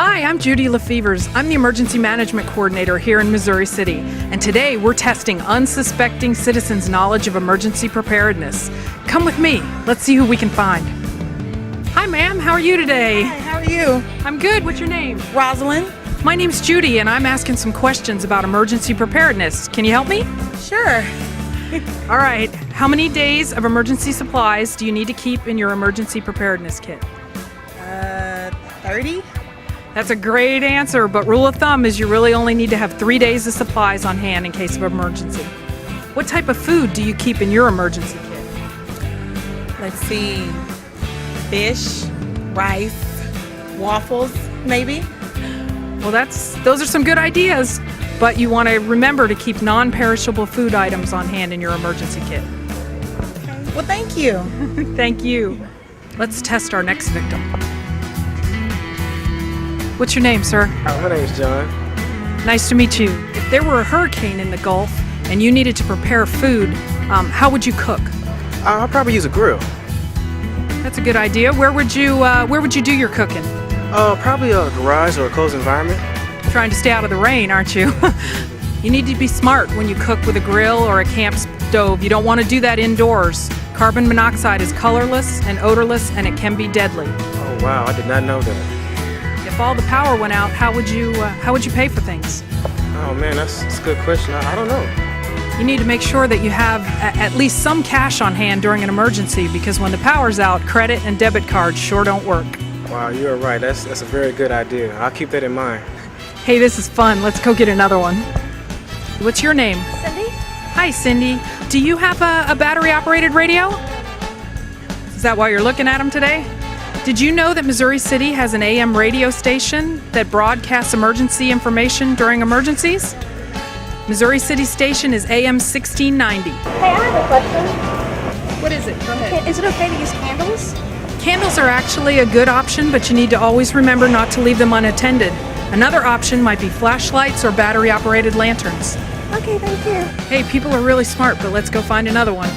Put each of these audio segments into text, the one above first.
Hi, I'm Judy Lefevers. I'm the Emergency Management Coordinator here in Missouri City, and today we're testing unsuspecting citizens' knowledge of emergency preparedness. Come with me. Let's see who we can find. Hi, ma'am. How are you today? Hi, how are you? I'm good. What's your name? Rosalind? My name's Judy, and I'm asking some questions about emergency preparedness. Can you help me? Sure. All right. How many days of emergency supplies do you need to keep in your emergency preparedness kit? 30? That's a great answer, but rule of thumb is you really only need to have 3 days of supplies on hand in case of emergency. What type of food do you keep in your emergency kit? Let's see. Fish, rice, waffles, maybe? Well, those are some good ideas, but you want to remember to keep non-perishable food items on hand in your emergency kit. Okay. Well, thank you. Thank you. Let's test our next victim. What's your name, sir? My name's John. Nice to meet you. If there were a hurricane in the Gulf and you needed to prepare food, how would you cook? I'll probably use a grill. That's a good idea. Where would you do your cooking? Probably a garage or a closed environment. Trying to stay out of the rain, aren't you? You need to be smart when you cook with a grill or a camp stove. You don't want to do that indoors. Carbon monoxide is colorless and odorless, and it can be deadly. Oh wow, I did not know that. If all the power went out, how would you pay for things? Oh man, that's a good question. I don't know. You need to make sure that you have at least some cash on hand during an emergency, because when the power's out, credit and debit cards sure don't work. Wow, you're right. That's a very good idea. I'll keep that in mind. Hey, this is fun. Let's go get another one. What's your name? Cindy? Hi, Cindy. Do you have a battery-operated radio? Is that why you're looking at them today? Did you know that Missouri City has an AM radio station that broadcasts emergency information during emergencies? Missouri City station is AM 1690. Hey, I have a question. What is it? Go ahead. Is it okay to use candles? Candles are actually a good option, but you need to always remember not to leave them unattended. Another option might be flashlights or battery-operated lanterns. Okay, thank you. Hey, people are really smart, but let's go find another one.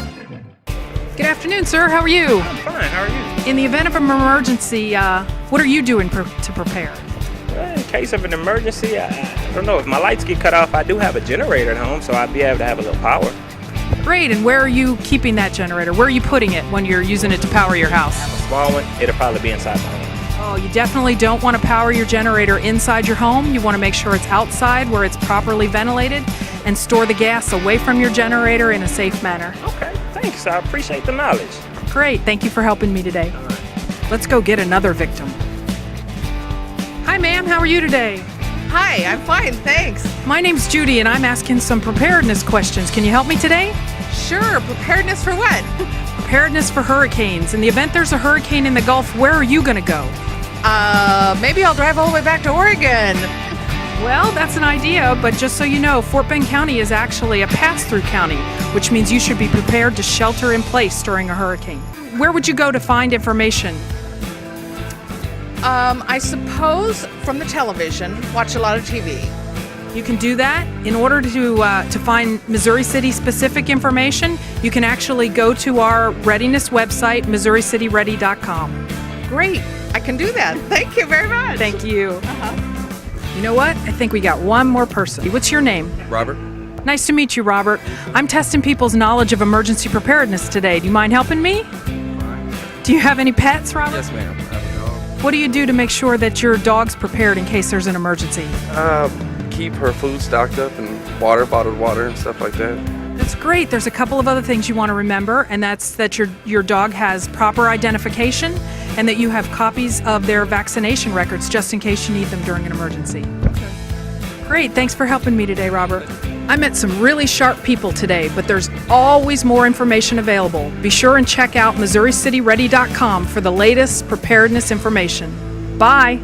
Good afternoon, sir. How are you? I'm fine. How are you? In the event of an emergency, what are you doing to prepare? Well, in case of an emergency, I don't know. If my lights get cut off, I do have a generator at home, so I'd be able to have a little power. Great. And where are you keeping that generator? Where are you putting it when you're using it to power your house? A small one, it'll probably be inside my home. Oh, you definitely don't want to power your generator inside your home. You want to make sure it's outside where it's properly ventilated, and store the gas away from your generator in a safe manner. Okay, thanks. I appreciate the knowledge. Great. Thank you for helping me today. Let's go get another victim. Hi, ma'am. How are you today? Hi, I'm fine, thanks. My name's Judy, and I'm asking some preparedness questions. Can you help me today? Sure, preparedness for what? Preparedness for hurricanes. In the event there's a hurricane in the Gulf, where are you going to go? Maybe I'll drive all the way back to Oregon. Well, that's an idea, but just so you know, Fort Bend County is actually a pass-through county, which means you should be prepared to shelter in place during a hurricane. Where would you go to find information? I suppose from the television, watch a lot of TV. You can do that. In order to find Missouri City-specific information, you can actually go to our readiness website, MissouriCityReady.com. Great, I can do that. Thank you very much. Thank you. You know what? I think we got one more person. What's your name? Robert? Nice to meet you, Robert. I'm testing people's knowledge of emergency preparedness today. Do you mind helping me? Do you have any pets, Robert? Yes, ma'am. I have a dog. What do you do to make sure that your dog's prepared in case there's an emergency? Keep her food stocked up and bottled water and stuff like that. That's great. There's a couple of other things you want to remember, and that's that your dog has proper identification and that you have copies of their vaccination records just in case you need them during an emergency. Okay. Great. Thanks for helping me today, Robert. I met some really sharp people today, but there's always more information available. Be sure and check out MissouriCityReady.com for the latest preparedness information. Bye.